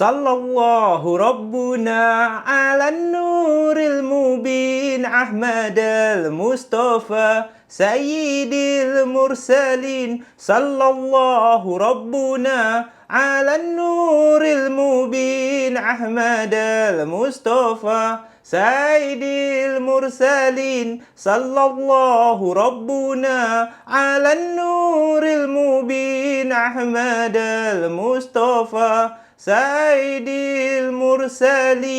Sallallahu Rabbuna ala nuril mubin Ahmadal Mustafa Sayyidil Mursalin. Sallallahu Rabbuna ala nuril mubin Ahmadal Mustafa Sayyidil Mursalin. Sallallahu Rabbuna ala nuril mubin Ahmadal Mustafa Sayyidil Mursalin.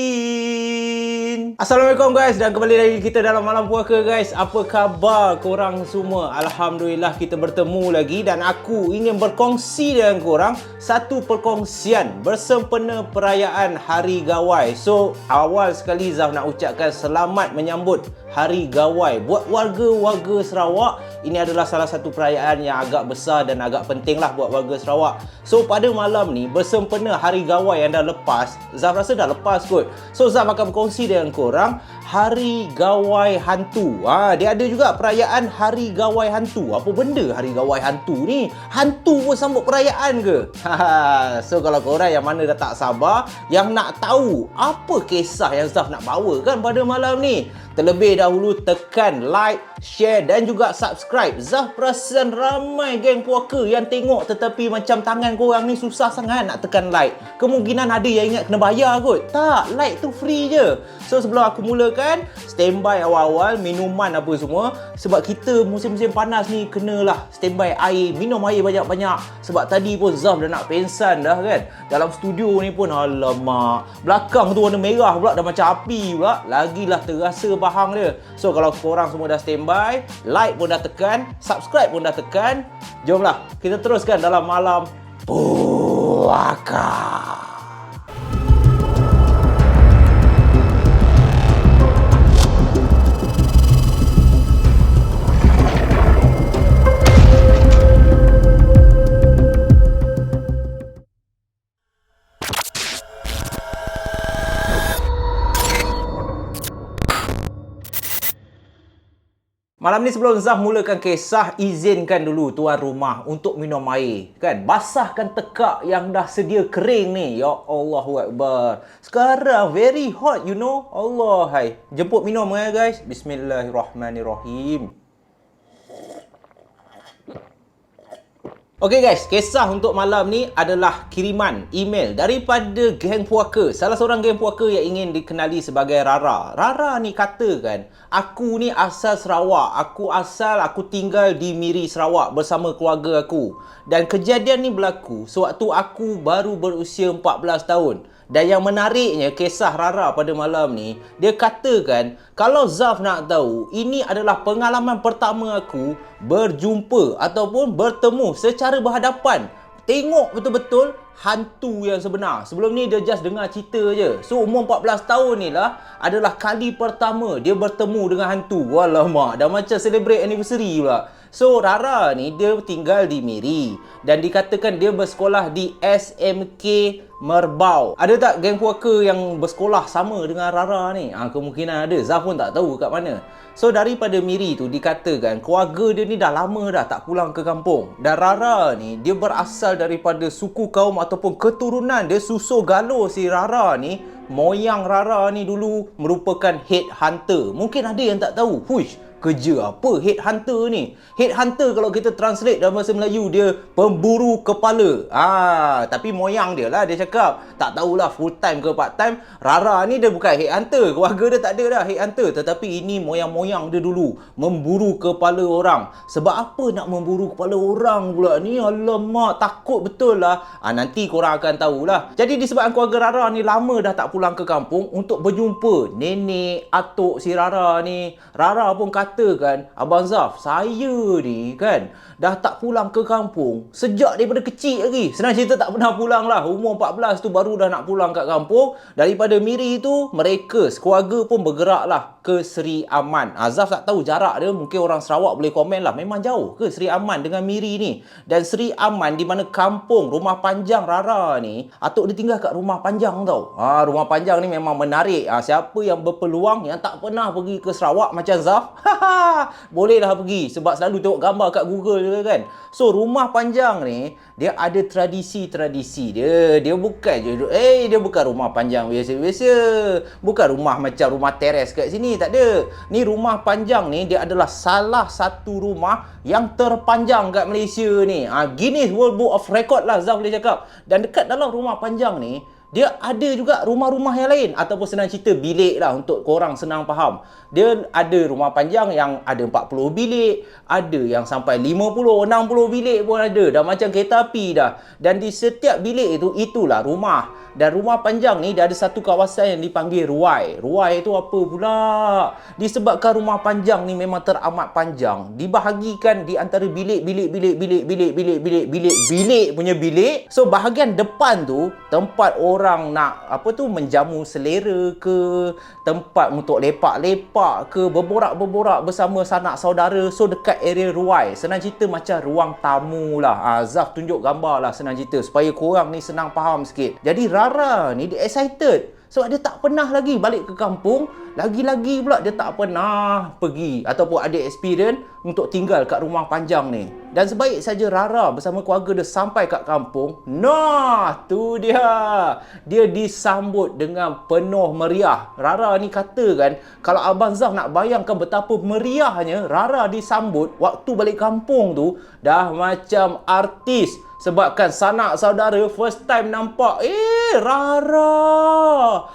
Assalamualaikum guys, dan kembali lagi kita dalam Malam Puaka guys. Apa khabar korang semua? Alhamdulillah kita bertemu lagi dan aku ingin berkongsi dengan korang satu perkongsian bersempena perayaan Hari Gawai. So, awal sekali Zaf nak ucapkan selamat menyambut Hari Gawai. Buat warga-warga Sarawak, ini adalah salah satu perayaan yang agak besar dan agak penting lah buat warga Sarawak. So, pada malam ni bersempena Hari Gawai yang dah lepas, Zaf rasa dah lepas kot. So Zaf akan berkongsi dengan korang Hari Gawai Hantu. Dia ada juga perayaan Hari Gawai Hantu. Apa benda Hari Gawai Hantu ni? Hantu pun sambut perayaan ke? So kalau korang yang mana dah tak sabar, yang nak tahu apa kisah yang Zaf nak bawa kan pada malam ni, terlebih dahulu tekan like, share dan juga subscribe. Zaf perasan ramai geng puaka yang tengok tetapi macam tangan korang ni susah sangat nak tekan like. Kemungkinan ada yang ingat kena bayar kot. Tak, like tu free je. So sebelum aku mulakan, standby awal-awal minuman apa semua. Sebab kita musim-musim panas ni kenalah standby air, minum air banyak-banyak. Sebab tadi pun Zaf dah nak pensan dah kan. Dalam studio ni pun alamak, belakang tu warna merah pula, dah macam api pula. Lagilah terasa bahang dia. So kalau korang semua dah standby, like pun dah tekan, subscribe pun dah tekan, jomlah kita teruskan dalam Malam Puaka. Malam ni sebelum Zaf mulakan kisah, izinkan dulu tuan rumah untuk minum air. Kan? Basahkan tekak yang dah sedia kering ni. Ya Allahu Akbar. Sekarang very hot, you know. Allah, hai. Jemput minum ya guys. Bismillahirrahmanirrahim. Okey guys, kisah untuk malam ni adalah kiriman email daripada geng puaka. Salah seorang geng puaka yang ingin dikenali sebagai Rara. Rara ni katakan, aku ni asal Sarawak. Aku tinggal di Miri, Sarawak bersama keluarga aku. Dan kejadian ni berlaku sewaktu aku baru berusia 14 tahun. Dan yang menariknya, kisah Rara pada malam ni, dia katakan, kalau Zaf nak tahu, ini adalah pengalaman pertama aku berjumpa ataupun bertemu secara berhadapan. Tengok betul-betul hantu yang sebenar. Sebelum ni dia just dengar cerita je. So umur 14 tahun ni lah adalah kali pertama dia bertemu dengan hantu. Walamak, dah macam celebrate anniversary pula. So Rara ni dia tinggal di Miri dan dikatakan dia bersekolah di SMK Merbau. Ada tak geng puaka yang bersekolah sama dengan Rara ni? Kemungkinan ada. Zaf pun tak tahu kat mana. So daripada Miri tu dikatakan keluarga dia ni dah lama dah tak pulang ke kampung. Dan Rara ni dia berasal daripada suku kaum ataupun keturunan dia Suso Galo. Si Rara ni, moyang Rara ni dulu merupakan headhunter. Mungkin ada yang tak tahu. Huish, kerja apa headhunter ni? Headhunter kalau kita translate dalam bahasa Melayu, dia pemburu kepala. Tapi moyang dia lah, dia cakap. Tak tahulah full time ke part time. Rara ni dia bukan headhunter. Keluarga dia tak ada dah headhunter. Tetapi ini moyang-moyang dia dulu memburu kepala orang. Sebab apa nak memburu kepala orang pula ni? Alamak, takut betul lah. Nanti korang akan tahulah. Jadi disebabkan keluarga Rara ni lama dah tak pulang ke kampung untuk berjumpa nenek, atuk si Rara ni, Rara pun katakan, Abang Zaf, saya ni kan dah tak pulang ke kampung sejak daripada kecil lagi. Senang cerita tak pernah pulang lah. Umur 14 tu baru dah nak pulang kat kampung. Daripada Miri tu, mereka sekeluarga pun bergerak lah ke Seri Aman. Zaf tak tahu jarak dia. Mungkin orang Sarawak boleh komen lah. Memang jauh ke Seri Aman dengan Miri ni? Dan Seri Aman di mana kampung rumah panjang Rara ni, atuk dia tinggal kat rumah panjang tau. Rumah panjang ni memang menarik. Siapa yang berpeluang yang tak pernah pergi ke Sarawak macam Zaf, Bolehlah pergi sebab selalu tengok gambar kat Google je kan. So rumah panjang ni dia ada tradisi-tradisi dia. Dia bukan je dia bukan rumah panjang biasa-biasa. Bukan rumah macam rumah teres kat sini, tak ada. Ni rumah panjang ni dia adalah salah satu rumah yang terpanjang kat Malaysia ni. Guinness World Book of Record lah Zaf boleh cakap. Dan dekat dalam rumah panjang ni dia ada juga rumah-rumah yang lain, ataupun senang cerita bilik lah untuk korang senang faham. Dia ada rumah panjang yang ada 40 bilik, ada yang sampai 50, 60 bilik pun ada. Dah macam kereta api dah. Dan di setiap bilik itu, itulah rumah. Dan rumah panjang ni dia ada satu kawasan yang dipanggil ruai. Ruai itu apa pula? Disebabkan rumah panjang ni memang teramat panjang, dibahagikan di antara bilik punya bilik. So bahagian depan tu tempat orang nak menjamu selera ke, tempat untuk lepak-lepak ke, berborak-berborak bersama sanak saudara. So dekat area ruai, senang cerita macam ruang tamu lah. Zaf tunjuk gambar lah senang cerita supaya korang ni senang faham sikit. Jadi Rara ni dia excited sebab dia tak pernah lagi balik ke kampung. Lagi-lagi pula dia tak pernah pergi ataupun ada experience untuk tinggal kat rumah panjang ni. Dan sebaik saja Rara bersama keluarga dia sampai kat kampung, nah tu dia. Dia disambut dengan penuh meriah. Rara ni kata kan, kalau Abang Zaf nak bayangkan betapa meriahnya Rara disambut waktu balik kampung tu, dah macam artis. Sebabkan sanak saudara first time nampak, Rara,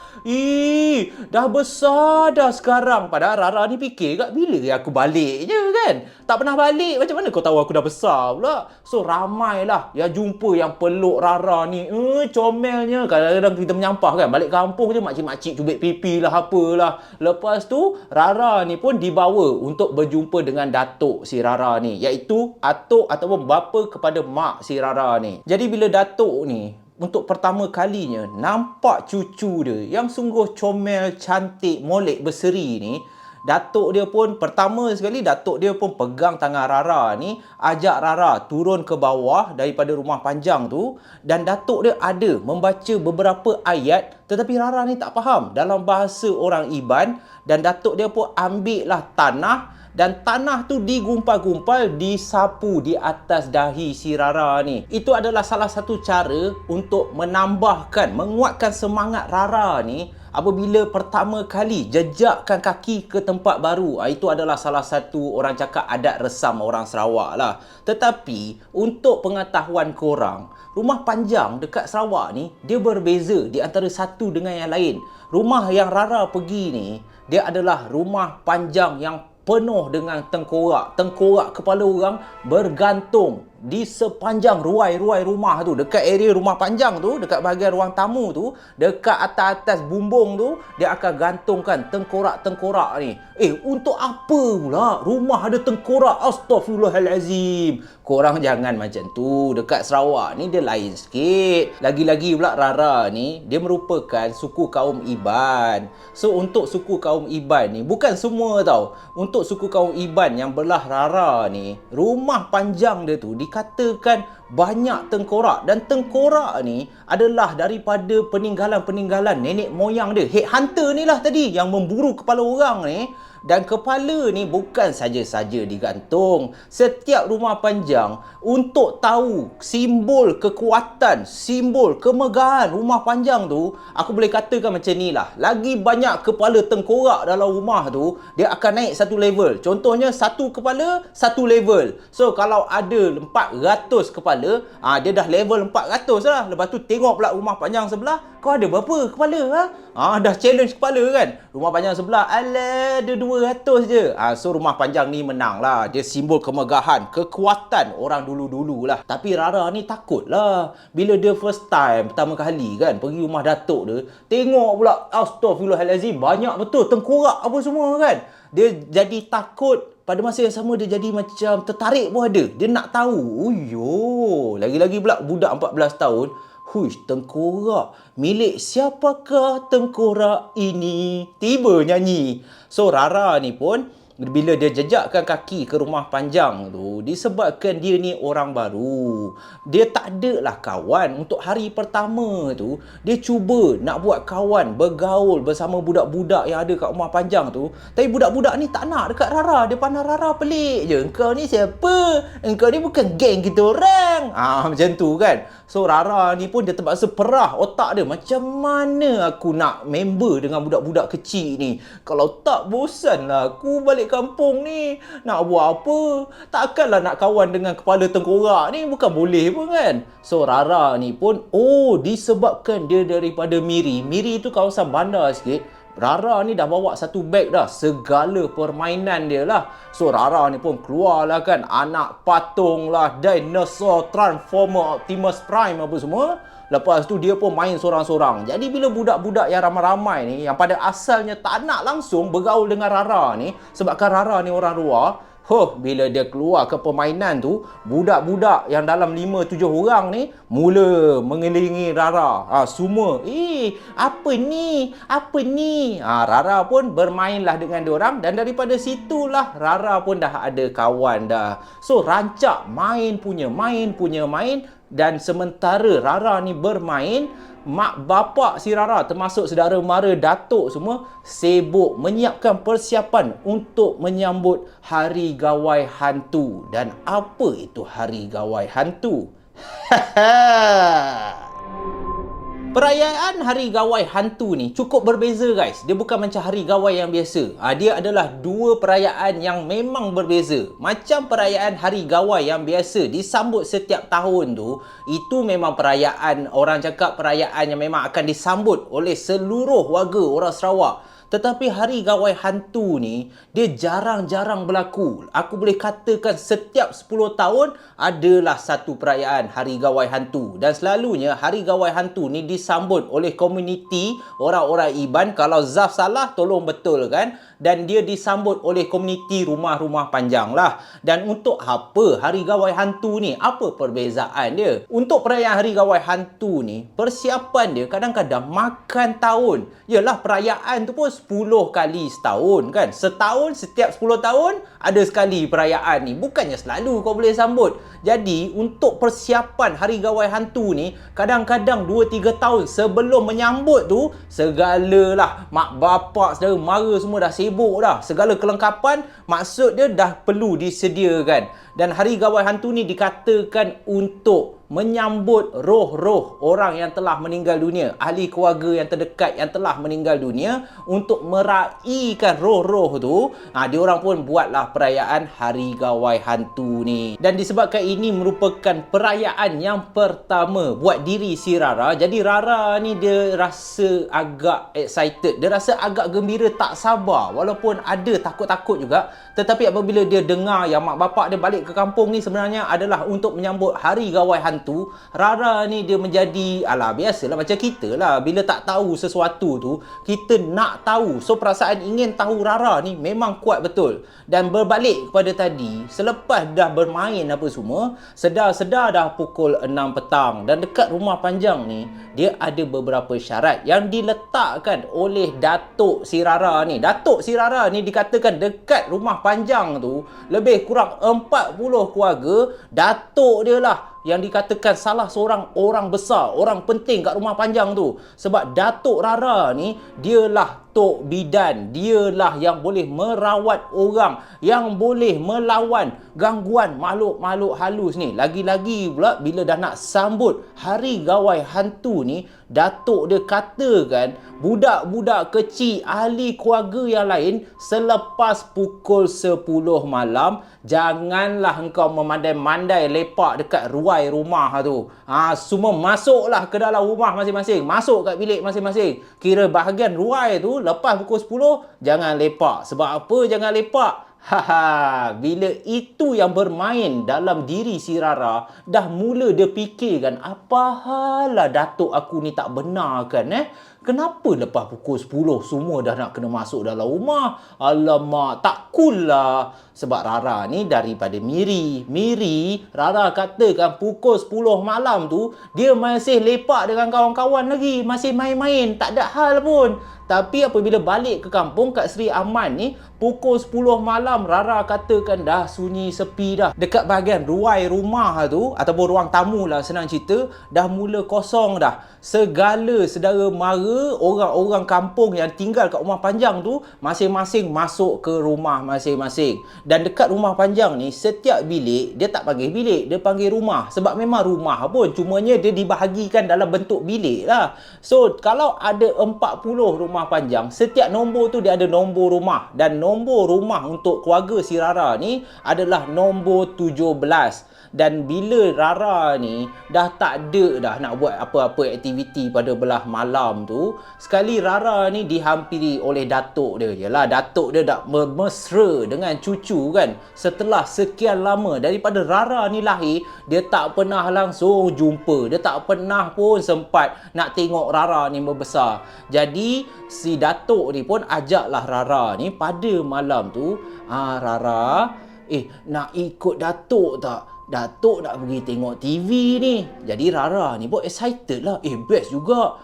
dah besar dah sekarang. Padahal Rara ni fikir kat bila aku balik je kan. Tak pernah balik, macam mana kau tahu aku dah besar pula. So ramailah yang jumpa, yang peluk Rara ni. Comelnya. Kadang-kadang kita menyampah kan, balik kampung je makcik-makcik cubit pipi lah apalah. Lepas tu Rara ni pun dibawa untuk berjumpa dengan datuk si Rara ni, iaitu atuk ataupun bapa kepada mak si Rara ni. Jadi bila datuk ni untuk pertama kalinya nampak cucu dia yang sungguh comel, cantik, molek berseri ni, datuk dia pun pertama sekali pegang tangan Rara ni, ajak Rara turun ke bawah daripada rumah panjang tu, dan datuk dia ada membaca beberapa ayat tetapi Rara ni tak faham dalam bahasa orang Iban, dan datuk dia pun ambil lah tanah, dan tanah tu digumpal-gumpal, disapu di atas dahi si Rara ni. Itu adalah salah satu cara untuk menambahkan, menguatkan semangat Rara ni apabila pertama kali jejakkan kaki ke tempat baru. Itu adalah salah satu orang cakap adat resam orang Sarawak lah. Tetapi untuk pengetahuan korang, rumah panjang dekat Sarawak ni dia berbeza di antara satu dengan yang lain. Rumah yang Rara pergi ni, dia adalah rumah panjang yang penuh dengan tengkorak. Tengkorak kepala orang bergantung di sepanjang ruai-ruai rumah tu. Dekat area rumah panjang tu, dekat bahagian ruang tamu tu, dekat atas-atas bumbung tu, dia akan gantungkan tengkorak-tengkorak ni. Untuk apa pula rumah ada tengkorak? Astaghfirullahalazim. Korang jangan macam tu. Dekat Sarawak ni dia lain sikit. Lagi-lagi pula Rara ni, dia merupakan suku kaum Iban. So untuk suku kaum Iban ni, bukan semua tau. Untuk suku kaum Iban yang belah Rara ni, rumah panjang dia tu dikatakan banyak tengkorak, dan tengkorak ni adalah daripada peninggalan-peninggalan nenek moyang dia. Headhunter ni lah tadi yang memburu kepala orang ni. Dan kepala ni bukan saja-saja digantung. Setiap rumah panjang, untuk tahu simbol kekuatan, simbol kemegahan rumah panjang tu, aku boleh katakan macam ni lah. Lagi banyak kepala tengkorak dalam rumah tu, dia akan naik satu level. Contohnya satu kepala, satu level. So kalau ada 400 kepala, dia dah level 400 lah. Lepas tu tengok pula rumah panjang sebelah, kau ada berapa kepala? Dah challenge kepala kan. Rumah panjang sebelah, alah ada 200 je. So rumah panjang ni menang lah. Dia simbol kemegahan, kekuatan orang dulu-dulu lah. Tapi Rara ni takut lah. Bila dia first time, pertama kali kan, pergi rumah datuk dia, tengok pula, astaghfirullahalazim, banyak betul tengkorak apa semua kan. Dia jadi takut. Pada masa yang sama dia jadi macam tertarik pun ada. Dia nak tahu. Lagi-lagi pula budak 14 tahun. Huish, tengkorak. Milik siapakah tengkorak ini? Tiba nyanyi. So Rara ni pun bila dia jejakkan kaki ke rumah panjang tu, disebabkan dia ni orang baru. Dia tak ada lah kawan. Untuk hari pertama tu, dia cuba nak buat kawan, bergaul bersama budak-budak yang ada kat rumah panjang tu. Tapi budak-budak ni tak nak dekat Rara. Dia pandang Rara pelik je. Engkau ni siapa? Engkau ni bukan geng kita orang. Macam tu kan. So Rara ni pun dia terpaksa perah otak dia. Macam mana aku nak member dengan budak-budak kecil ni? Kalau tak, bosan lah aku balik kampung ni. Nak buat apa? Takkanlah nak kawan dengan kepala tengkorak ni. Bukan boleh pun kan. So Rara ni pun, disebabkan dia daripada Miri. Miri tu kawasan bandar sikit. Rara ni dah bawa satu beg dah, segala permainan dia lah. So Rara ni pun keluar lah kan, anak patung lah, dinosaur, transformer, Optimus Prime apa semua. Lepas tu dia pun main sorang-sorang. Jadi bila budak-budak yang ramai-ramai ni, yang pada asalnya tak nak langsung bergaul dengan Rara ni, sebabkan Rara ni orang luar, bila dia keluar ke permainan tu, budak-budak yang dalam 5-7 orang ni mula mengelilingi Rara. Semua, apa ni? Apa ni? Rara pun bermainlah dengan diorang, dan daripada situlah Rara pun dah ada kawan dah. So rancak main. Dan sementara Rara ni bermain, mak bapak si Rara termasuk saudara mara, datuk semua sibuk menyiapkan persiapan untuk menyambut Hari Gawai Hantu. Dan apa itu Hari Gawai Hantu? Perayaan Hari Gawai Hantu ni cukup berbeza guys. Dia bukan macam Hari Gawai yang biasa. Dia adalah dua perayaan yang memang berbeza. Macam perayaan Hari Gawai yang biasa disambut setiap tahun tu, itu memang perayaan, orang cakap perayaan yang memang akan disambut oleh seluruh warga orang Sarawak. Tetapi Hari Gawai Hantu ni, dia jarang-jarang berlaku. Aku boleh katakan setiap 10 tahun adalah satu perayaan Hari Gawai Hantu. Dan selalunya Hari Gawai Hantu ni disambut oleh komuniti orang-orang Iban. Kalau Zaf salah, tolong betul kan. Dan dia disambut oleh komuniti rumah-rumah panjang lah. Dan untuk apa Hari Gawai Hantu ni? Apa perbezaan dia? Untuk perayaan Hari Gawai Hantu ni, persiapan dia kadang-kadang makan tahun. Yalah, perayaan tu pun 10 kali setahun kan. Setahun, setiap 10 tahun ada sekali perayaan ni. Bukannya selalu kau boleh sambut. Jadi untuk persiapan Hari Gawai Hantu ni, kadang-kadang 2-3 tahun sebelum menyambut tu, segalalah mak bapak, saudara mara semua dah sibuk dah. Segala kelengkapan maksud dia dah perlu disediakan. Dan Hari Gawai Hantu ni dikatakan untuk menyambut roh-roh orang yang telah meninggal dunia, ahli keluarga yang terdekat yang telah meninggal dunia. Untuk meraihkan roh-roh tu, diorang pun buatlah perayaan Hari Gawai Hantu ni. Dan disebabkan ini merupakan perayaan yang pertama buat diri si Rara, jadi Rara ni dia rasa agak excited, dia rasa agak gembira, tak sabar. Walaupun ada takut-takut juga, tetapi apabila dia dengar yang mak bapak dia balik ke kampung ni sebenarnya adalah untuk menyambut Hari Gawai Hantu, Rara ni dia menjadi, biasalah macam kita lah, bila tak tahu sesuatu tu kita nak tahu. So perasaan ingin tahu Rara ni memang kuat betul. Dan berbalik kepada tadi, selepas dah bermain apa semua, sedar-sedar dah pukul 6 petang, dan dekat rumah panjang ni dia ada beberapa syarat yang diletakkan oleh datuk si Rara ni. Datuk si Rara ni dikatakan dekat rumah panjang tu lebih kurang 40 keluarga. Datuk dia lah yang dikatakan salah seorang orang besar, orang penting kat rumah panjang tu. Sebab Datuk Rara ni, dialah Tok Bidan. Dialah yang boleh merawat orang, yang boleh melawan gangguan makhluk-makhluk halus ni. Lagi-lagi pula bila dah nak sambut Hari Gawai Hantu ni, Datuk dia katakan budak-budak kecil ahli keluarga yang lain selepas pukul 10 malam, janganlah engkau memandai-mandai lepak dekat ruai rumah tu. Semua masuklah ke dalam rumah masing-masing, masuk kat bilik masing-masing. Kira bahagian ruai tu lepas pukul 10 jangan lepak. Sebab apa jangan lepak? Bila itu yang bermain dalam diri si Rara, dah mula dia fikirkan, apa halah datuk aku ni tak benar kan Kenapa lepas pukul 10 semua dah nak kena masuk dalam rumah? Alamak, tak cool lah. Sebab Rara ni daripada Miri. Rara katakan pukul 10 malam tu dia masih lepak dengan kawan-kawan lagi, masih main-main, tak ada hal pun. Tapi apabila balik ke kampung kat Seri Aman ni, pukul 10 malam Rara katakan dah sunyi sepi dah. Dekat bahagian ruai rumah tu ataupun ruang tamu lah senang cerita, dah mula kosong dah. Segala saudara mara, orang-orang kampung yang tinggal kat Rumah Panjang tu masing-masing masuk ke rumah masing-masing. Dan dekat Rumah Panjang ni, setiap bilik dia tak panggil bilik, dia panggil rumah. Sebab memang rumah pun, cumanya dia dibahagikan dalam bentuk bilik lah. So kalau ada 40 rumah panjang, setiap nombor tu dia ada nombor rumah, dan nombor rumah untuk keluarga si Rara ni adalah nombor 17. Dan bila Rara ni dah tak ada dah nak buat apa-apa aktiviti pada belah malam tu, sekali Rara ni dihampiri oleh datuk dia. Yalah, datuk dia dah mesra dengan cucu kan. Setelah sekian lama daripada Rara ni lahir, dia tak pernah langsung jumpa, dia tak pernah pun sempat nak tengok Rara ni membesar. Jadi si datuk ni pun ajaklah Rara ni pada malam tu, Rara, nak ikut datuk tak? Datuk nak pergi tengok TV ni. Jadi Rara ni pun excited lah. Best juga.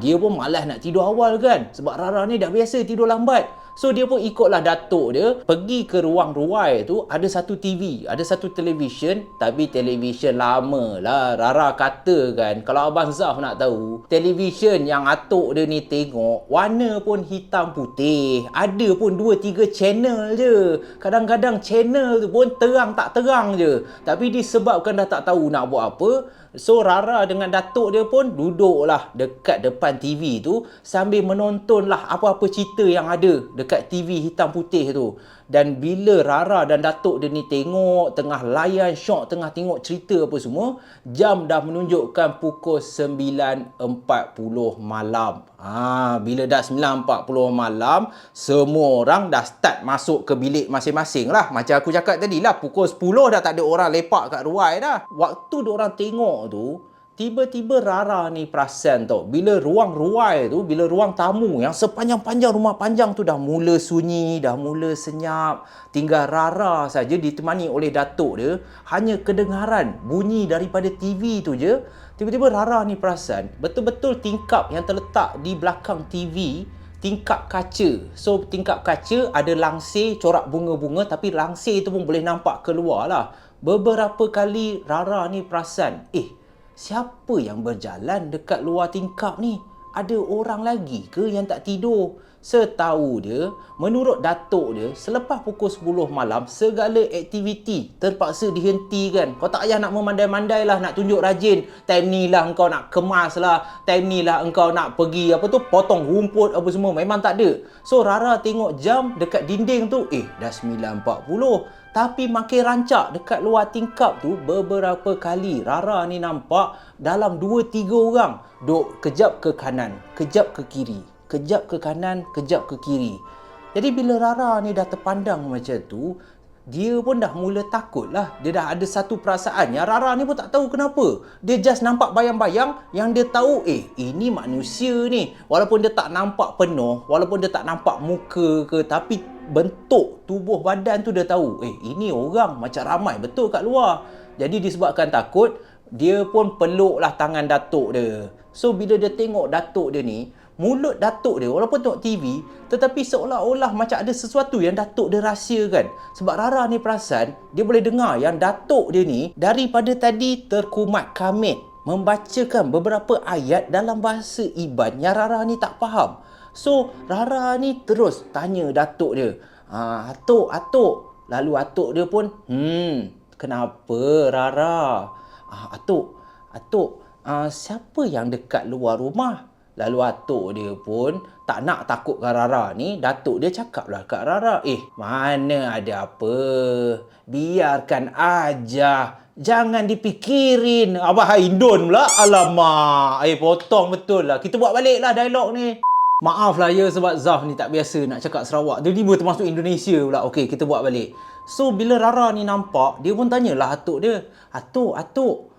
Dia pun malas nak tidur awal kan. Sebab Rara ni dah biasa tidur lambat. So dia pun ikutlah datuk dia pergi ke ruang ruai tu. Ada satu TV, ada satu televisyen, tapi televisyen lama lah. Rara kata kan, kalau Abang Zaf nak tahu, televisyen yang atuk dia ni tengok warna pun hitam putih. Ada pun 2-3 channel je. Kadang-kadang channel tu pun terang tak terang je. Tapi disebabkan dah tak tahu nak buat apa, so Rara dengan datuk dia pun duduklah dekat depan TV tu sambil menontonlah apa-apa cerita yang ada dekat TV hitam putih tu. Dan bila Rara dan datuk dia ni tengok, tengah layan syok, tengah tengok cerita apa semua, jam dah menunjukkan pukul 9.40 malam. Bila dah 9.40 malam, semua orang dah start masuk ke bilik masing-masing lah. Macam aku cakap tadi lah, pukul 10 dah tak ada orang lepak kat ruai dah. Waktu diorang tengok tu, tiba-tiba Rara ni perasan tau, bila ruang ruai tu, bila ruang tamu yang sepanjang-panjang Rumah Panjang tu dah mula sunyi, dah mula senyap, tinggal Rara saja ditemani oleh datuk dia, hanya kedengaran bunyi daripada TV tu je. Tiba-tiba Rara ni perasan betul-betul tingkap yang terletak di belakang TV, tingkap kaca. So tingkap kaca ada langsir corak bunga-bunga, tapi langsir tu pun boleh nampak keluar lah. Beberapa kali Rara ni perasan, siapa yang berjalan dekat luar tingkap ni? Ada orang lagi ke yang tak tidur? Setahu dia, menurut datuk dia, selepas pukul 10 malam, segala aktiviti terpaksa dihentikan. Kau tak payah nak memandai-mandai lah, nak tunjuk rajin. Time ni lah engkau nak kemas lah, time ni lah engkau nak pergi potong rumput apa semua. Memang tak ada. So Rara tengok jam dekat dinding tu, dah 9.40. Tapi makin rancak dekat luar tingkap tu, beberapa kali Rara ni nampak dalam 2-3 orang duk kejap ke kanan, kejap ke kiri, kejap ke kanan, kejap ke kiri. Jadi bila Rara ni dah terpandang macam tu, dia pun dah mula takut lah. Dia dah ada satu perasaan yang Rara ni pun tak tahu kenapa. Dia just nampak bayang-bayang yang dia tahu, ini manusia ni. Walaupun dia tak nampak penuh, walaupun dia tak nampak muka ke, tapi bentuk tubuh badan tu dia tahu, ini orang macam ramai betul kat luar. Jadi disebabkan takut, dia pun peluklah tangan datuk dia. So bila dia tengok datuk dia ni, mulut datuk dia walaupun tengok TV, tetapi seolah-olah macam ada sesuatu yang datuk dia rahsiakan. Sebab Rara ni perasan, dia boleh dengar yang datuk dia ni daripada tadi terkumat kamit membacakan beberapa ayat dalam bahasa Iban yang Rara ni tak faham. So Rara ni terus tanya datuk dia, Atuk. Lalu atuk dia pun, kenapa Rara? Atuk, siapa yang dekat luar rumah? Lalu atuk dia pun tak nak takutkan Rara ni, datuk dia cakaplah kat Rara, mana ada apa, biarkan aja, jangan dipikirin. Abah Indon pula, alamak, potong betul lah. Kita buat balik lah dialog ni. Maaf lah ya, sebab Zaf ni tak biasa nak cakap Sarawak. Tiba-tiba termasuk Indonesia pula. Okey, kita buat balik. So, bila Rara ni nampak, dia pun tanyalah atuk dia, Atuk.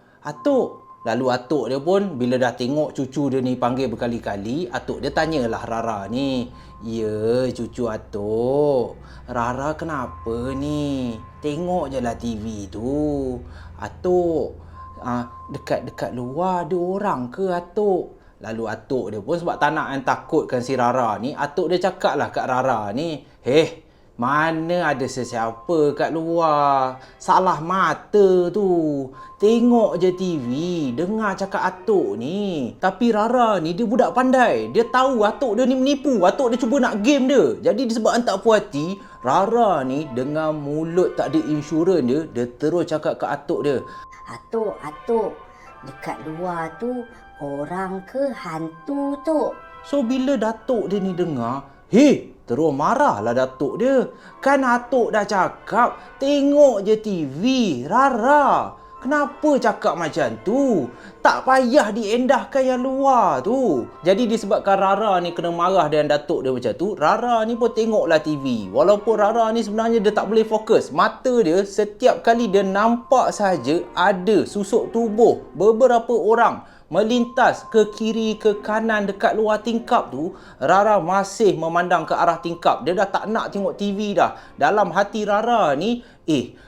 Lalu atuk dia pun bila dah tengok cucu dia ni panggil berkali-kali, atuk dia tanyalah Rara ni, ya cucu atuk, Rara kenapa ni? Tengok je lah TV tu. Atuk, dekat-dekat luar ada orang ke atuk? Lalu atuk dia pun sebab tak nak takutkan si Rara ni, atuk dia cakap lah kat Rara ni, mana ada sesiapa kat luar. Salah mata tu. Tengok je TV, dengar cakap atuk ni. Tapi Rara ni dia budak pandai. Dia tahu atuk dia ni menipu. Atuk dia cuba nak game dia. Jadi disebabkan tak puas hati, Rara ni dengan mulut tak ada insurans dia terus cakap kat atuk dia. Atuk, dekat luar tu orang ke hantu tu? So bila datuk dia ni dengar, terus marahlah datuk dia. Kan atuk dah cakap, tengok je TV, Rara. Kenapa cakap macam tu? Tak payah diendahkan yang luar tu. Jadi disebabkan Rara ni kena marah dengan datuk dia macam tu, Rara ni pun tengoklah TV. Walaupun Rara ni sebenarnya dia tak boleh fokus. Mata dia setiap kali dia nampak saja ada susuk tubuh beberapa orang melintas ke kiri ke kanan dekat luar tingkap tu, Rara masih memandang ke arah tingkap. Dia dah tak nak tengok TV dah. Dalam hati Rara ni,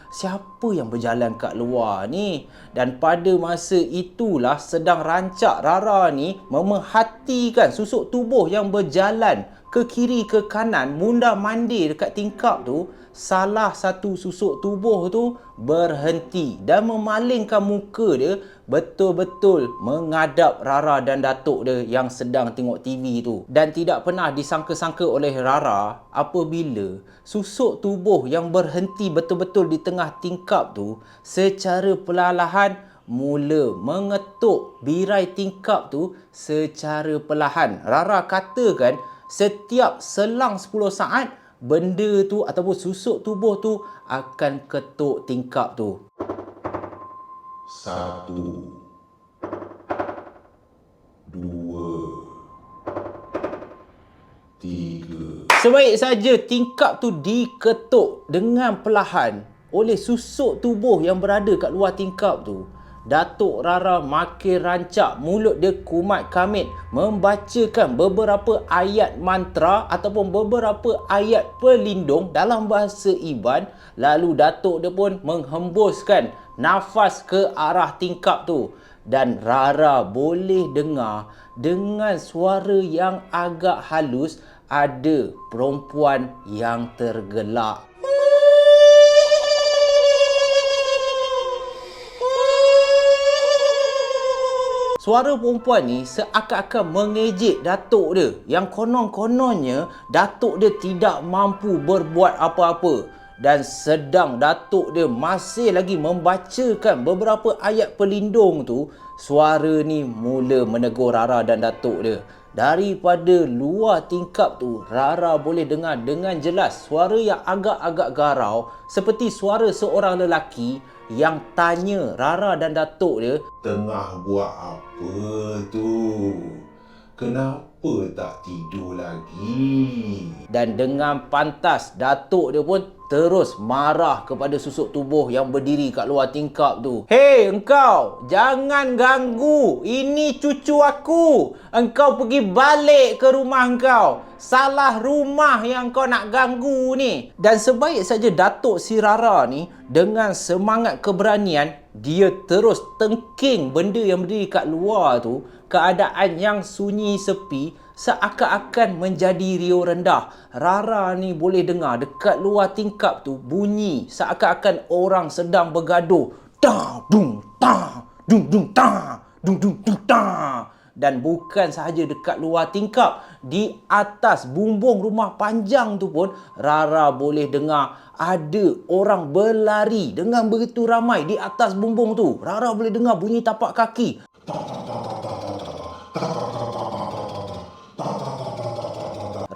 siapa yang berjalan kat luar ni? Dan pada masa itulah sedang rancak Rara ni memerhatikan susuk tubuh yang berjalan ke kiri ke kanan, mundar mandir dekat tingkap tu. Salah satu susuk tubuh tu berhenti dan memalingkan muka dia betul-betul menghadap Rara dan datuk dia yang sedang tengok TV tu. Dan tidak pernah disangka-sangka oleh Rara apabila susuk tubuh yang berhenti betul-betul di tengah tingkap tu secara perlahan mula mengetuk birai tingkap tu secara perlahan. Rara katakan setiap selang 10 saat benda tu ataupun susuk tubuh tu akan ketuk tingkap tu. 1, 2, 3. Sebaik saja tingkap tu diketuk dengan perlahan oleh susuk tubuh yang berada kat luar tingkap tu, Datuk Rara makin rancak, mulut dia kumat kamit membacakan beberapa ayat mantra ataupun beberapa ayat pelindung dalam bahasa Iban. Lalu Datuk dia pun menghembuskan nafas ke arah tingkap tu. Dan Rara boleh dengar dengan suara yang agak halus ada perempuan yang tergelak. Suara perempuan ni seakan-akan mengejek datuk dia yang konon-kononnya datuk dia tidak mampu berbuat apa-apa. Dan sedang datuk dia masih lagi membacakan beberapa ayat pelindung tu, suara ni mula menegur Rara dan datuk dia. Daripada luar tingkap tu, Rara boleh dengar dengan jelas suara yang agak-agak garau seperti suara seorang lelaki yang tanya Rara dan datuk dia, Tengah buat apa tu? Kenapa tak tidur lagi? Dan dengan pantas datuk dia pun terus marah kepada susuk tubuh yang berdiri kat luar tingkap tu. Hei engkau, jangan ganggu. Ini cucu aku. Engkau pergi balik ke rumah engkau. Salah rumah yang kau nak ganggu ni. Dan sebaik saja datuk si Rara ni dengan semangat keberanian, dia terus tengking benda yang berdiri kat luar tu. Keadaan yang sunyi sepi seakan-akan menjadi riuh rendah. Rara ni boleh dengar dekat luar tingkap tu bunyi seakan-akan orang sedang bergaduh. Ta dung ta dung dung ta dung dung ta. Dan bukan sahaja dekat luar tingkap, di atas bumbung rumah panjang tu pun Rara boleh dengar ada orang berlari dengan begitu ramai di atas bumbung tu. Rara boleh dengar bunyi tapak kaki.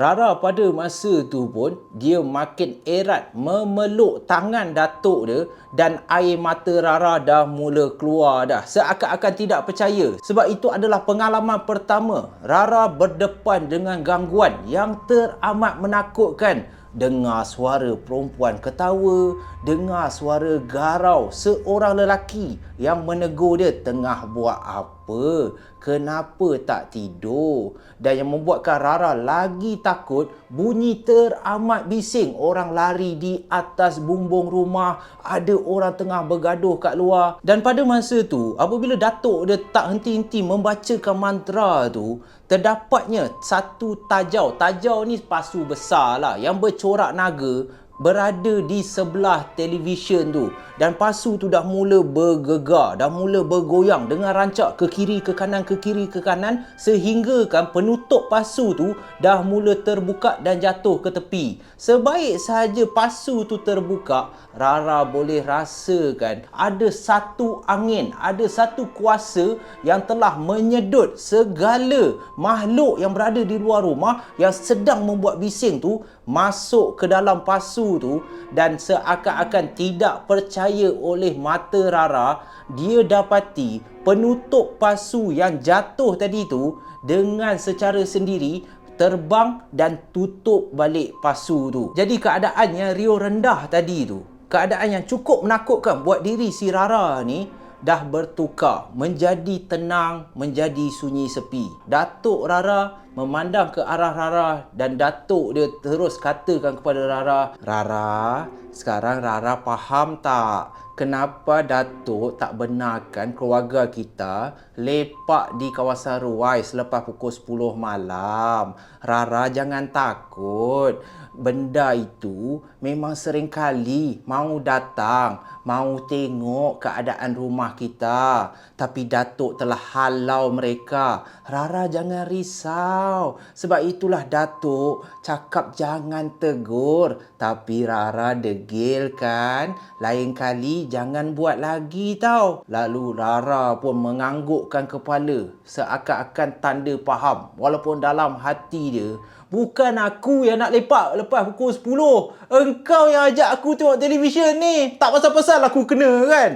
Rara pada masa tu pun dia makin erat memeluk tangan datuk dia dan air mata Rara dah mula keluar dah. Seakan-akan tidak percaya sebab itu adalah pengalaman pertama Rara berdepan dengan gangguan yang teramat menakutkan dengar suara perempuan ketawa, dengar suara garau seorang lelaki yang menegur dia, tengah buat apa? Kenapa tak tidur? Dan yang membuatkan Rara lagi takut, bunyi teramat bising. Orang lari di atas bumbung rumah, ada orang tengah bergaduh kat luar. Dan pada masa tu, apabila Datuk dia tak henti-henti membacakan mantra tu, terdapatnya satu tajau. Tajau ni pasu besar lah yang bercorak naga berada di sebelah televisyen tu. Dan pasu tu dah mula bergegar, dah mula bergoyang dengan rancak ke kiri, ke kanan, ke kiri, ke kanan, sehingga kan penutup pasu tu dah mula terbuka dan jatuh ke tepi. Sebaik sahaja pasu tu terbuka, Rara boleh rasakan ada satu angin, ada satu kuasa yang telah menyedut segala makhluk yang berada di luar rumah yang sedang membuat bising tu masuk ke dalam pasu tu. Dan seakan-akan tidak percaya oleh mata Rara, dia dapati penutup pasu yang jatuh tadi tu dengan secara sendiri terbang dan tutup balik pasu tu. Jadi keadaan yang riuh rendah tadi tu, keadaan yang cukup menakutkan buat diri si Rara ni, dah bertukar menjadi tenang, menjadi sunyi sepi. Datuk Rara memandang ke arah Rara dan Datuk dia terus katakan kepada Rara, "Rara, sekarang Rara faham tak kenapa Datuk tak benarkan keluarga kita lepak di kawasan Ruai selepas pukul 10 malam? Rara jangan takut. Benda itu memang sering kali mau datang, mau tengok keadaan rumah kita. Tapi Datuk telah halau mereka. Rara jangan risau. Sebab itulah Datuk cakap jangan tegur. Tapi Rara degil kan? Lain kali jangan buat lagi tau." Lalu Rara pun menganggukkan kepala seakan-akan tanda faham. Walaupun dalam hati dia, "Bukan aku yang nak lepak lepas pukul 10. Engkau yang ajak aku tengok televisyen ni. Tak pasal-pasal aku kena kan?"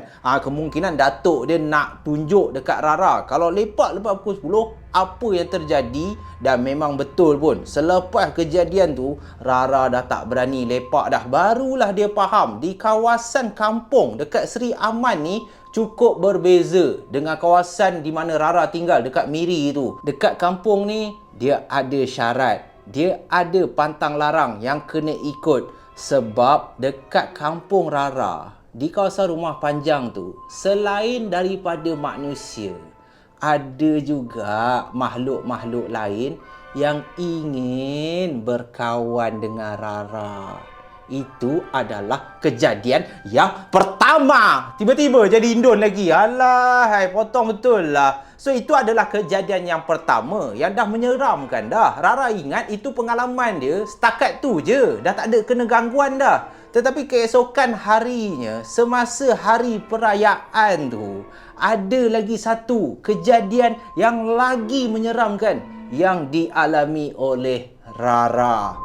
Kemungkinan Datuk dia nak tunjuk dekat Rara kalau lepak lepas pukul 10 apa yang terjadi. Dan memang betul pun. Selepas kejadian tu, Rara dah tak berani lepak dah. Barulah dia faham di kawasan kampung dekat Seri Aman ni cukup berbeza dengan kawasan di mana Rara tinggal dekat Miri tu. Dekat kampung ni dia ada syarat, dia ada pantang larang yang kena ikut. Sebab dekat kampung Rara, di kawasan rumah panjang tu, selain daripada manusia, ada juga makhluk-makhluk lain yang ingin berkawan dengan Rara. Itu adalah kejadian yang pertama. Tiba-tiba jadi Indon lagi. Alah, potong betul lah. So itu adalah kejadian yang pertama yang dah menyeramkan dah. Rara ingat itu pengalaman dia setakat tu je. Dah tak ada kena gangguan dah. Tetapi keesokan harinya, semasa hari perayaan tu, ada lagi satu kejadian yang lagi menyeramkan yang dialami oleh Rara.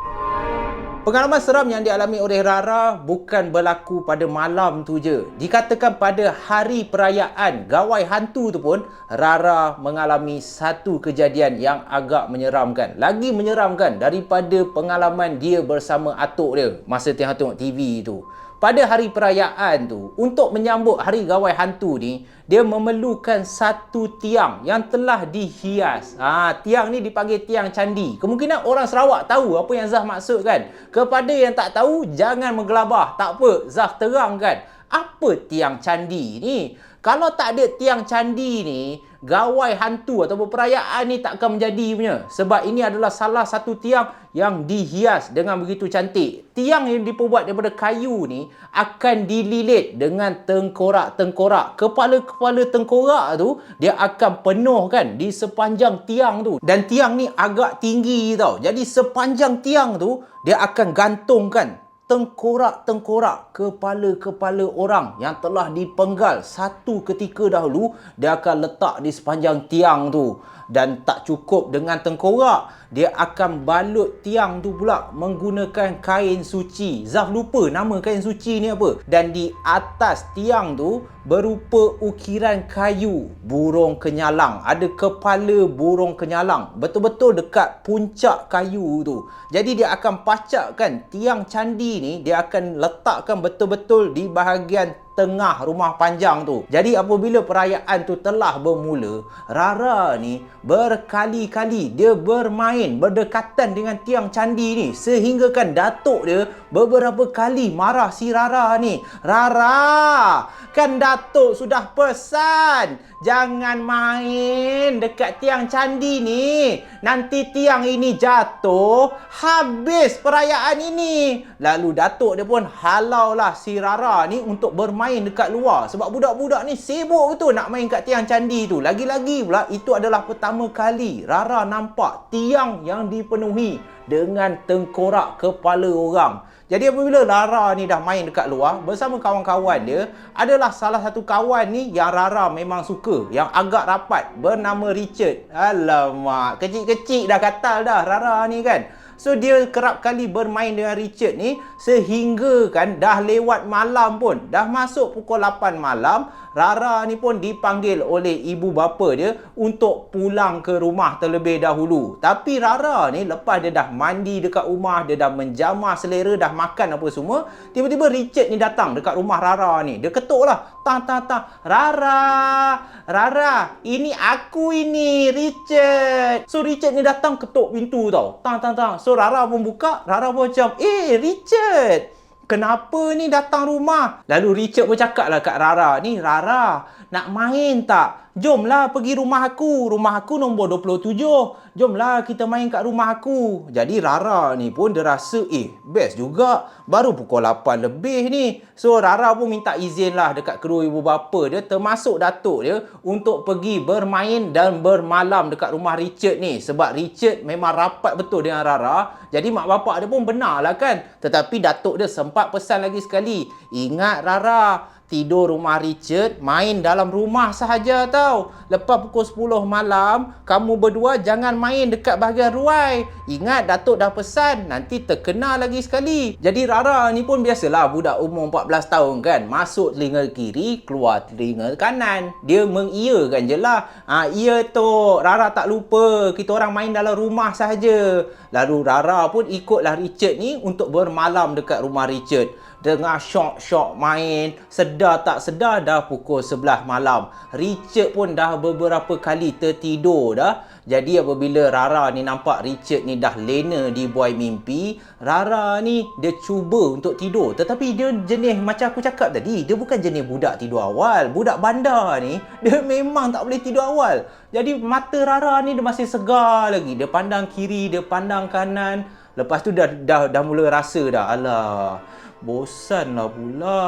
Pengalaman seram yang dialami oleh Rara bukan berlaku pada malam tu je. Dikatakan pada hari perayaan Gawai Hantu tu pun Rara mengalami satu kejadian yang agak menyeramkan. Lagi menyeramkan daripada pengalaman dia bersama atuk dia masa tengah tengok TV tu. Pada hari perayaan tu, untuk menyambut hari Gawai Hantu ni, dia memerlukan satu tiang yang telah dihias. Tiang ni dipanggil tiang candi. Kemungkinan orang Sarawak tahu apa yang Zah maksud kan. Kepada yang tak tahu, jangan menggelabah. Tak apa, Zah terangkan. Apa tiang candi ni? Kalau tak ada tiang candi ni, Gawai Hantu ataupun perayaan ni takkan menjadi punya. Sebab ini adalah salah satu tiang yang dihias dengan begitu cantik. Tiang yang diperbuat daripada kayu ni akan dililit dengan tengkorak-tengkorak. Kepala-kepala tengkorak tu dia akan penuh kan di sepanjang tiang tu. Dan tiang ni agak tinggi tau. Jadi sepanjang tiang tu dia akan gantungkan tengkorak-tengkorak kepala-kepala orang yang telah dipenggal satu ketika dahulu. Dia akan letak di sepanjang tiang tu. Dan tak cukup dengan tengkorak, dia akan balut tiang tu pula menggunakan kain suci. Zaf lupa nama kain suci ni apa. Dan di atas tiang tu berupa ukiran kayu burung kenyalang. Ada kepala burung kenyalang. Betul-betul dekat puncak kayu tu. Jadi dia akan pacakkan tiang candi ni, dia akan letakkan betul-betul di bahagian tengah rumah panjang tu. Jadi apabila perayaan tu telah bermula, Rara ni berkali-kali dia bermain berdekatan dengan tiang candi ni, sehinggakan datuk dia beberapa kali marah si Rara ni. Rara, kan datuk sudah pesan jangan main dekat tiang candi ni. Nanti tiang ini jatuh, habis perayaan ini. Lalu datuk dia pun halau lah si Rara ni untuk bermain dekat luar. Sebab budak-budak ni sibuk betul nak main kat tiang candi tu. Lagi-lagi pula itu adalah pertama kali Rara nampak tiang yang dipenuhi dengan tengkorak kepala orang. Jadi apabila Rara ni dah main dekat luar bersama kawan-kawan dia, adalah salah satu kawan ni yang Rara memang suka, yang agak rapat, bernama Richard. Alamak, kecil-kecil dah katal dah Rara ni kan. So dia kerap kali bermain dengan Richard ni, sehingga kan dah lewat malam pun, dah masuk pukul 8 malam, Rara ni pun dipanggil oleh ibu bapa dia untuk pulang ke rumah terlebih dahulu. Tapi Rara ni lepas dia dah mandi dekat rumah, dia dah menjamah selera, dah makan apa semua, tiba-tiba Richard ni datang dekat rumah Rara ni. Dia ketuk lah, tang. Rara, ini aku ini, Richard. So Richard ni datang ketuk pintu tau. Tang. So Rara pun buka, Rara pun macam, Richard, kenapa ni datang rumah? Lalu Richard pun cakap lah kat Rara ni, Rara, nak main tak? Jomlah pergi rumah aku. Rumah aku nombor 27. Jomlah kita main kat rumah aku. Jadi Rara ni pun dia rasa, best juga. Baru pukul 8 lebih ni. So Rara pun minta izin lah dekat kedua ibu bapa dia, termasuk datuk dia, untuk pergi bermain dan bermalam dekat rumah Richard ni. Sebab Richard memang rapat betul dengan Rara. Jadi mak bapak dia pun benar lah kan. Tetapi datuk dia sempat pesan lagi sekali, ingat Rara, tidur rumah Richard, main dalam rumah sahaja tau. Lepas pukul 10 malam, kamu berdua jangan main dekat bahagian ruai. Ingat datuk dah pesan, nanti terkena lagi sekali. Jadi Rara ni pun biasalah budak umur 14 tahun kan. Masuk telinga kiri, keluar telinga kanan. Dia mengiyakan je lah. Iya tu, Rara tak lupa, kita orang main dalam rumah sahaja. Lalu Rara pun ikutlah Richard ni untuk bermalam dekat rumah Richard. Dengar syok-syok main, sedar tak sedar dah pukul 11 malam. Richard pun dah beberapa kali tertidur dah. Jadi apabila Rara ni nampak Richard ni dah lena di buai mimpi, Rara ni dia cuba untuk tidur. Tetapi dia jenis macam aku cakap tadi, dia bukan jenis budak tidur awal. Budak bandar ni, dia memang tak boleh tidur awal. Jadi mata Rara ni dia masih segar lagi. Dia pandang kiri, dia pandang kanan. Lepas tu dah mula rasa dah, alah, bosan lah pula.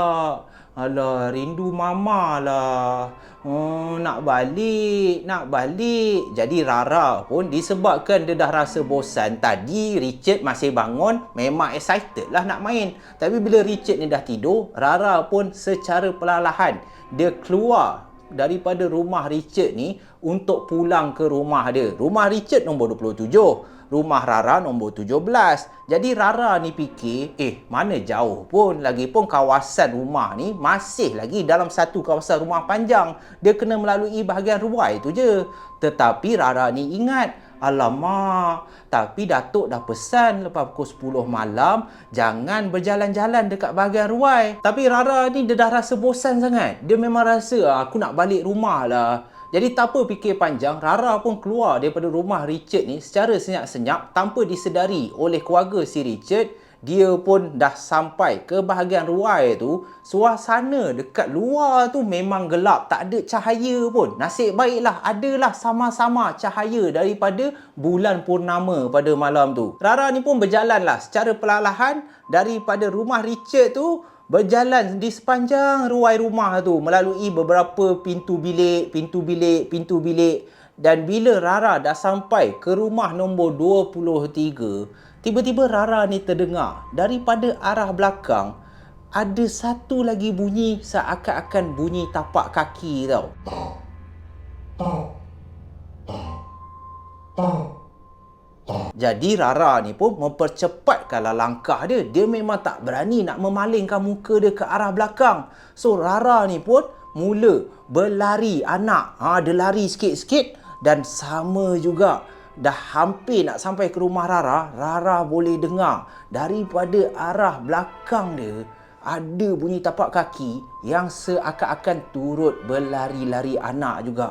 Alah, rindu mama lah. Nak balik. Jadi Rara pun disebabkan dia dah rasa bosan. Tadi Richard masih bangun, memang excited lah nak main. Tapi bila Richard ni dah tidur, Rara pun secara perlahan dia keluar daripada rumah Richard ni untuk pulang ke rumah dia. Rumah Richard nombor 27. Rumah Rara nombor 17. Jadi Rara ni fikir, mana jauh pun. Lagipun kawasan rumah ni masih lagi dalam satu kawasan rumah panjang. Dia kena melalui bahagian ruai tu je. Tetapi Rara ni ingat, alamak, tapi datuk dah pesan lepas pukul 10 malam jangan berjalan-jalan dekat bahagian ruai. Tapi Rara ni dia dah rasa bosan sangat. Dia memang rasa, aku nak balik rumah lah. Jadi tak apa fikir panjang, Rara pun keluar daripada rumah Richard ni secara senyap-senyap tanpa disedari oleh keluarga si Richard. Dia pun dah sampai ke bahagian ruai tu. Suasana dekat luar tu memang gelap, tak ada cahaya pun. Nasib baiklah adalah sama-sama cahaya daripada bulan purnama pada malam tu. Rara ni pun berjalanlah secara perlahan daripada rumah Richard tu, berjalan di sepanjang ruai rumah tu, melalui beberapa pintu bilik. Dan bila Rara dah sampai ke rumah nombor 23, tiba-tiba Rara ni terdengar daripada arah belakang ada satu lagi bunyi, seakan-akan bunyi tapak kaki tau. Jadi Rara ni pun mempercepatkanlah langkah dia. Dia memang tak berani nak memalingkan muka dia ke arah belakang. So Rara ni pun mula berlari anak. Dia lari sikit-sikit dan sama juga. Dah hampir nak sampai ke rumah Rara, Rara boleh dengar daripada arah belakang dia ada bunyi tapak kaki yang seakan-akan turut berlari-lari anak juga.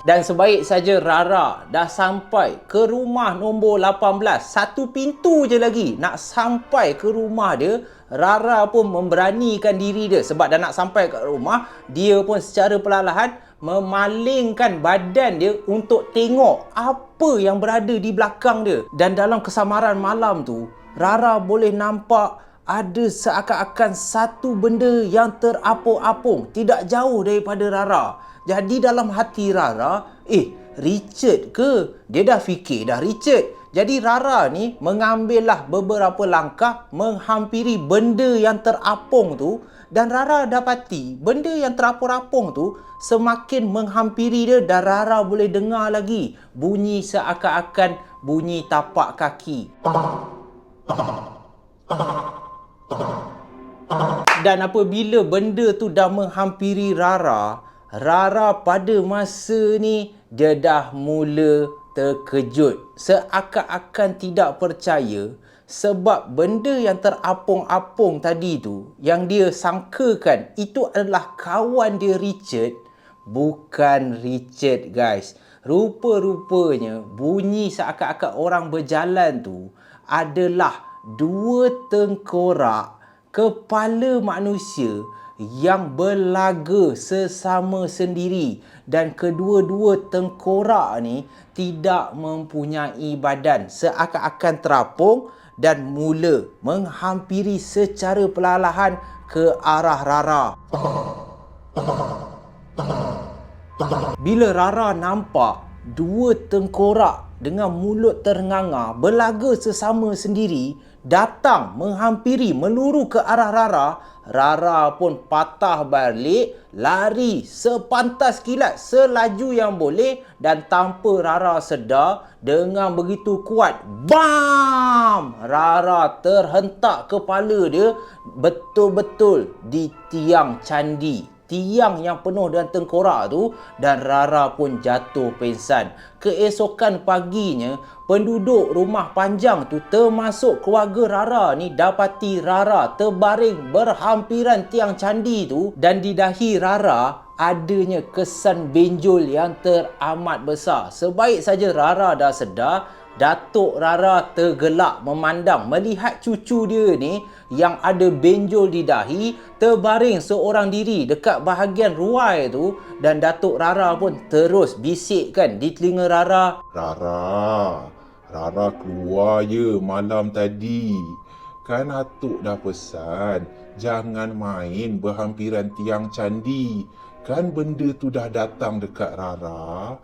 Dan sebaik saja Rara dah sampai ke rumah nombor 18, satu pintu je lagi nak sampai ke rumah dia, Rara pun memberanikan diri dia. Sebab dah nak sampai ke rumah, dia pun secara perlahan memalingkan badan dia untuk tengok apa yang berada di belakang dia. Dan dalam kesamaran malam tu, Rara boleh nampak ada seakan-akan satu benda yang terapung-apung tidak jauh daripada Rara. Jadi dalam hati Rara, Richard ke? Dia dah fikir dah Richard. Jadi Rara ni mengambillah beberapa langkah menghampiri benda yang terapung tu. Dan Rara dapati benda yang terapung-apung tu semakin menghampiri dia. Dan Rara boleh dengar lagi bunyi seakan-akan bunyi tapak kaki. Dan apabila benda tu dah menghampiri Rara, Rara pada masa ni dia dah mula terkejut. Seakan-akan tidak percaya sebab benda yang terapung-apung tadi tu, yang dia sangkakan itu adalah kawan dia Richard, bukan Richard guys. Rupa-rupanya bunyi seakan-akan orang berjalan tu adalah dua tengkorak kepala manusia yang berlaga sesama sendiri. Dan kedua-dua tengkorak ni tidak mempunyai badan, seakan-akan terapung dan mula menghampiri secara perlahan ke arah Rara. Bila Rara nampak dua tengkorak dengan mulut ternganga berlaga sesama sendiri datang menghampiri meluru ke arah Rara, Rara pun patah balik, lari sepantas kilat, selaju yang boleh, dan tanpa Rara sedar, dengan begitu kuat, bam! Rara terhentak kepala dia betul-betul di tiang candi. Tiang yang penuh dengan tengkorak tu, dan Rara pun jatuh pingsan. Keesokan paginya, penduduk rumah panjang tu termasuk keluarga Rara ni dapati Rara terbaring berhampiran tiang candi tu, dan di dahi Rara adanya kesan benjol yang teramat besar. Sebaik saja Rara dah sedar, Datuk Rara tergelak memandang melihat cucu dia ni yang ada benjol di dahi terbaring seorang diri dekat bahagian ruai tu. Dan Datuk Rara pun terus bisikkan di telinga Rara, Rara keluar je malam tadi. Kan Atuk dah pesan jangan main berhampiran tiang candi. Kan benda tu dah datang dekat Rara.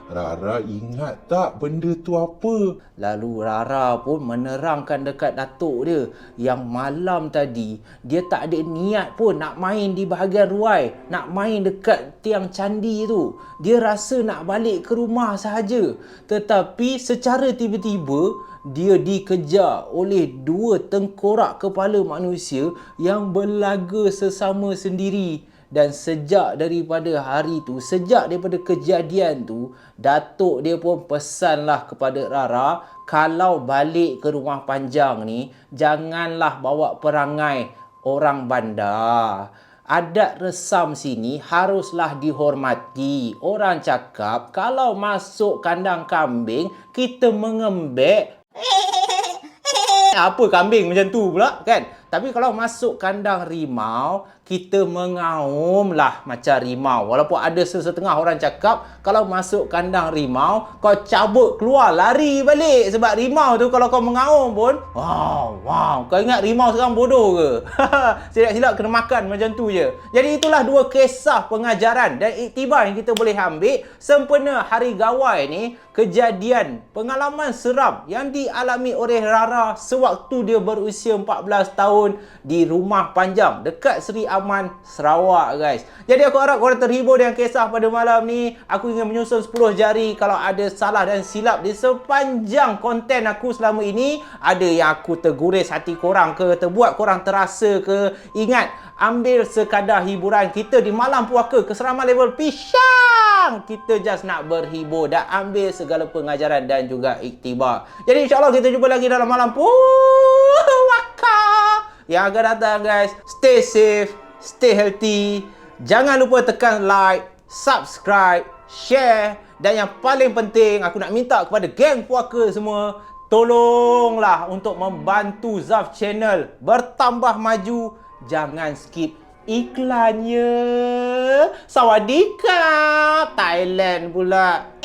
Rara ingat tak benda tu apa? Lalu Rara pun menerangkan dekat datuk dia yang malam tadi dia tak ada niat pun nak main di bahagian ruai, nak main dekat tiang candi tu. Dia rasa nak balik ke rumah sahaja. Tetapi secara tiba-tiba dia dikejar oleh dua tengkorak kepala manusia yang berlaga sesama sendiri. Dan sejak daripada hari tu, sejak daripada kejadian tu, datuk dia pun pesanlah kepada Rara, kalau balik ke rumah panjang ni, janganlah bawa perangai orang bandar. Adat resam sini haruslah dihormati. Orang cakap kalau masuk kandang kambing, kita mengembek. Apa kambing macam tu pula kan? Tapi kalau masuk kandang rimau, kita mengaum lah macam rimau. Walaupun ada sesetengah orang cakap, kalau masuk kandang rimau, kau cabut keluar, lari balik. Sebab rimau tu kalau kau mengaum pun, wow, kau ingat rimau sekarang bodoh ke? Silap-silap kena makan macam tu je. Jadi itulah dua kisah pengajaran dan iktibar yang kita boleh ambil sempena Hari Gawai ni. kejadian pengalaman seram yang dialami oleh Rara sewaktu dia berusia 14 tahun di Rumah Panjang dekat Seri Aman, Sarawak guys. Jadi aku harap korang terhibur dengan kisah pada malam ni. Aku ingin menyusun 10 jari kalau ada salah dan silap di sepanjang konten aku selama ini. Ada yang aku terguris hati korang ke, terbuat korang terasa ke. Ingat, ambil sekadar hiburan kita di malam puaka keseraman level pisang. Kita just nak berhibur dan ambil segala pengajaran dan juga iktibar. Jadi insyaAllah kita jumpa lagi dalam malam puaka yang akan datang guys. Stay safe, stay healthy. Jangan lupa tekan like, subscribe, share. Dan yang paling penting, aku nak minta kepada geng puaka semua, tolonglah untuk membantu Zaf Channel bertambah maju. Jangan skip iklannya. Sawadikap. Thailand pula.